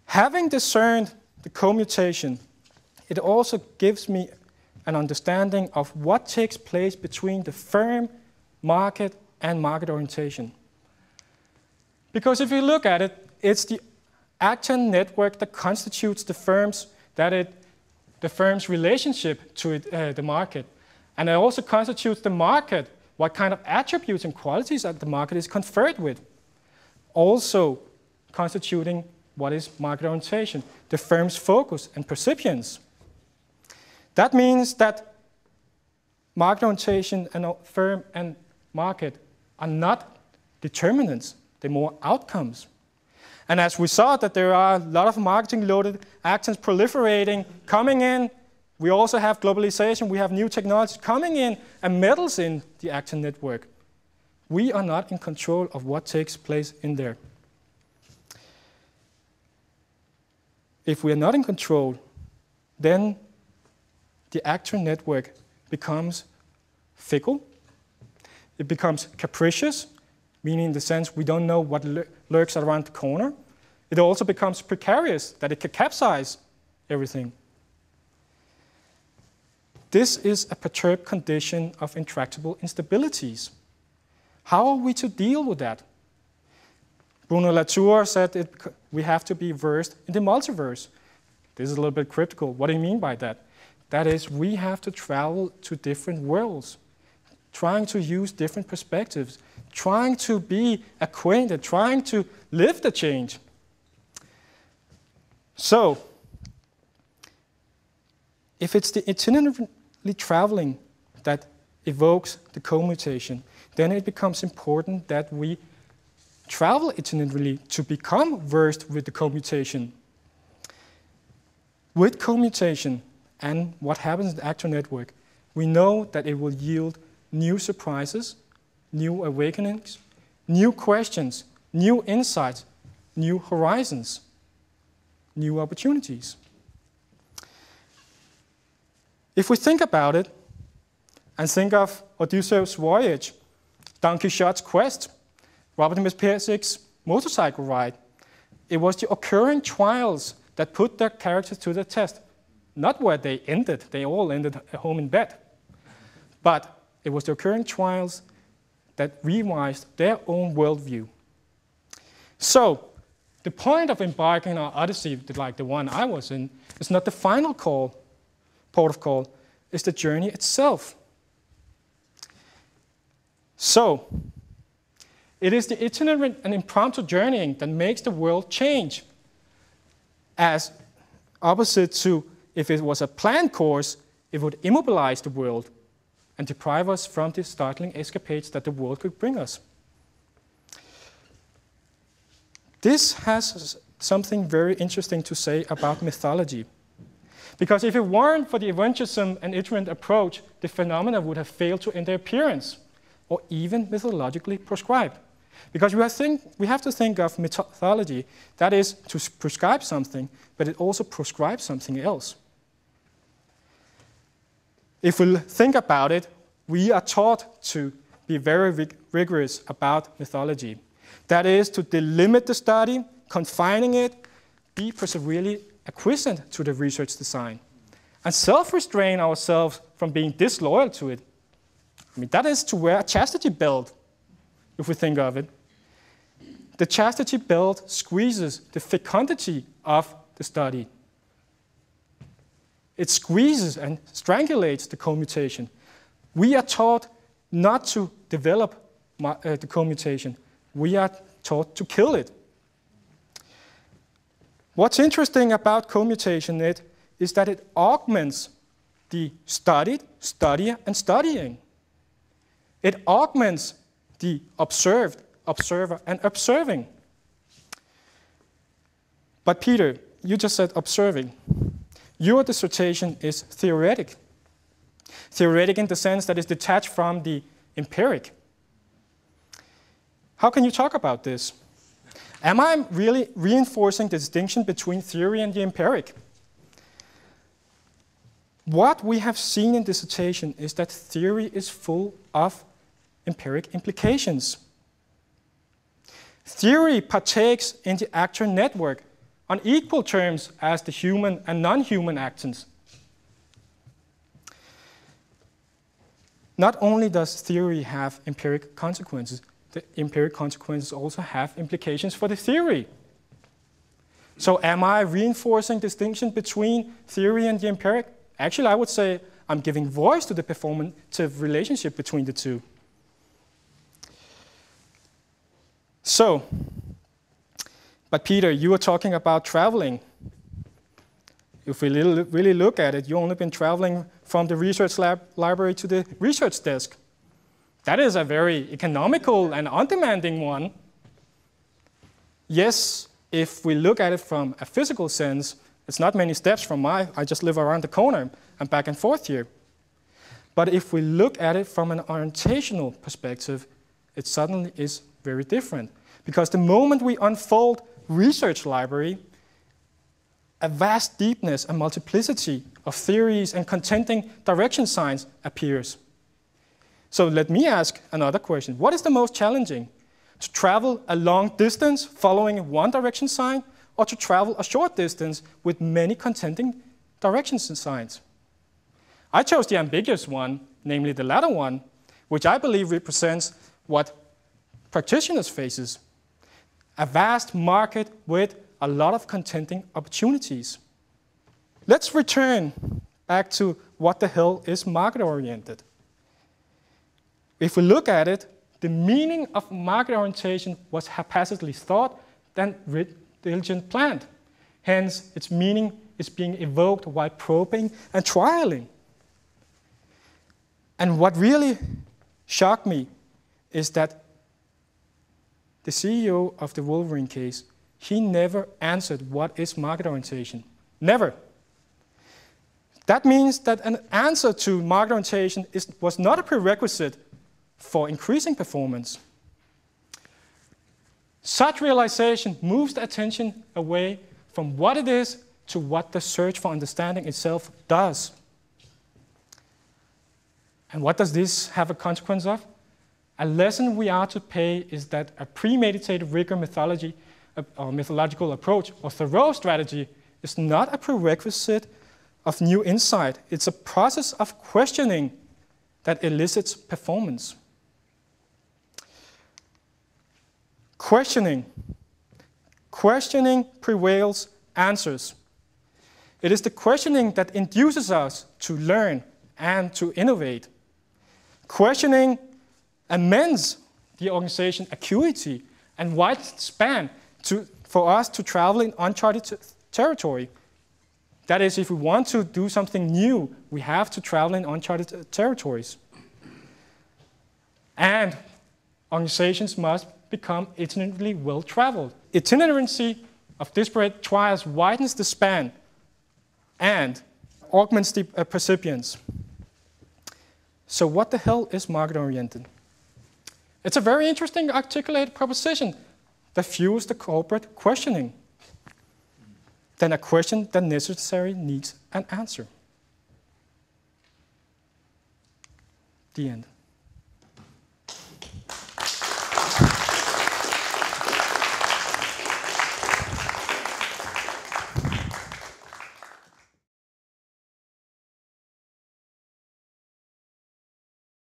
Having discerned the commutation, it also gives me an understanding of what takes place between the firm, market, and market orientation. Because if you look at it, it's the actor network that constitutes the firm's relationship to the market. And it also constitutes the market, what kind of attributes and qualities that the market is conferred with. Also constituting what is market orientation, the firm's focus and percipience. That means that market orientation and firm and market are not determinants, they're more outcomes. And as we saw that there are a lot of marketing-loaded actions proliferating, coming in, we also have globalization, we have new technologies coming in and meddles in the action network. We are not in control of what takes place in there. If we are not in control, then the actor network becomes fickle. It becomes capricious, meaning in the sense we don't know what lurks around the corner. It also becomes precarious, that it can capsize everything. This is a perturbed condition of intractable instabilities. How are we to deal with that? Bruno Latour said we have to be versed in the multiverse. This is a little bit critical. What do you mean by that? That is, we have to travel to different worlds, trying to use different perspectives, trying to be acquainted, trying to live the change. So, if it's the itinerantly traveling that evokes the commutation, then it becomes important that we travel itinerantly to become versed with the commutation. With commutation and what happens in the actor network, we know that it will yield new surprises, new awakenings, new questions, new insights, new horizons, new opportunities. If we think about it, and think of Odysseus' voyage, Don Quixote's quest, Robert Louis Picic's motorcycle ride, it was the occurring trials that put their characters to the test. Not where they ended, they all ended at home in bed. But it was the occurring trials that revised their own worldview. So, the point of embarking on Odyssey, like the one I was in, is not the final port of call, it's the journey itself. So, it is the itinerant and impromptu journeying that makes the world change, as opposite to if it was a planned course, it would immobilize the world and deprive us from the startling escapades that the world could bring us. This has something very interesting to say about mythology. Because if it weren't for the adventuresome and iterant approach, the phenomena would have failed to end their appearance, or even mythologically prescribed. Because we have to think of mythology, that is to prescribe something, but it also prescribes something else. If we think about it, we are taught to be very rigorous about mythology. That is to delimit the study, confining it, be perseveringly acquiescent to the research design, and self-restrain ourselves from being disloyal to it. I mean, that is to wear a chastity belt, if we think of it. The chastity belt squeezes the fecundity of the study. It squeezes and strangulates the commutation. We are taught not to develop the commutation. We are taught to kill it. What's interesting about commutation is that it augments the studied, studier, and studying. It augments the observed, observer, and observing. But Peter, you just said observing. Your dissertation is theoretic. Theoretic in the sense that it's detached from the empiric. How can you talk about this? Am I really reinforcing the distinction between theory and the empiric? What we have seen in dissertation is that theory is full of empiric implications. Theory partakes in the actor network, on equal terms as the human and non-human actions. Not only does theory have empiric consequences, the empiric consequences also have implications for the theory. So am I reinforcing distinction between theory and the empiric? Actually, I would say I'm giving voice to the performative relationship between the two. So, but Peter, you were talking about traveling. If we really look at it, you've only been traveling from the research library to the research desk. That is a very economical and undemanding one. Yes, if we look at it from a physical sense, it's not many steps from I just live around the corner and back and forth here. But if we look at it from an orientational perspective, it suddenly is very different. Because the moment we unfold research library, a vast deepness and multiplicity of theories and contending direction signs appears. So let me ask another question. What is the most challenging? To travel a long distance following one direction sign, or to travel a short distance with many contending direction signs? I chose the ambiguous one, namely the latter one, which I believe represents what practitioners face: a vast market with a lot of contending opportunities. Let's return back to what the hell is market-oriented. If we look at it, the meaning of market orientation was haphazardly thought, then diligently planned. Hence, its meaning is being evoked while probing and trialing. And what really shocked me is that the CEO of the Wolverine case, he never answered what is market orientation. Never. That means that an answer to market orientation was not a prerequisite for increasing performance. Such realization moves the attention away from what it is to what the search for understanding itself does. And what does this have a consequence of? A lesson we are to pay is that a premeditated rigor methodology or methodological approach or thorough strategy is not a prerequisite of new insight. It's a process of questioning that elicits performance. Questioning. Questioning prevails answers. It is the questioning that induces us to learn and to innovate. Questioning amends the organization acuity and wide span for us to travel in uncharted territory. That is, if we want to do something new, we have to travel in uncharted territories. And organizations must become itinerantly well-traveled. Itinerancy of disparate trials widens the span and augments the percipience. So what the hell is market-oriented? It's a very interesting articulated proposition that fuels the corporate questioning. Then a question that necessarily needs an answer. The end.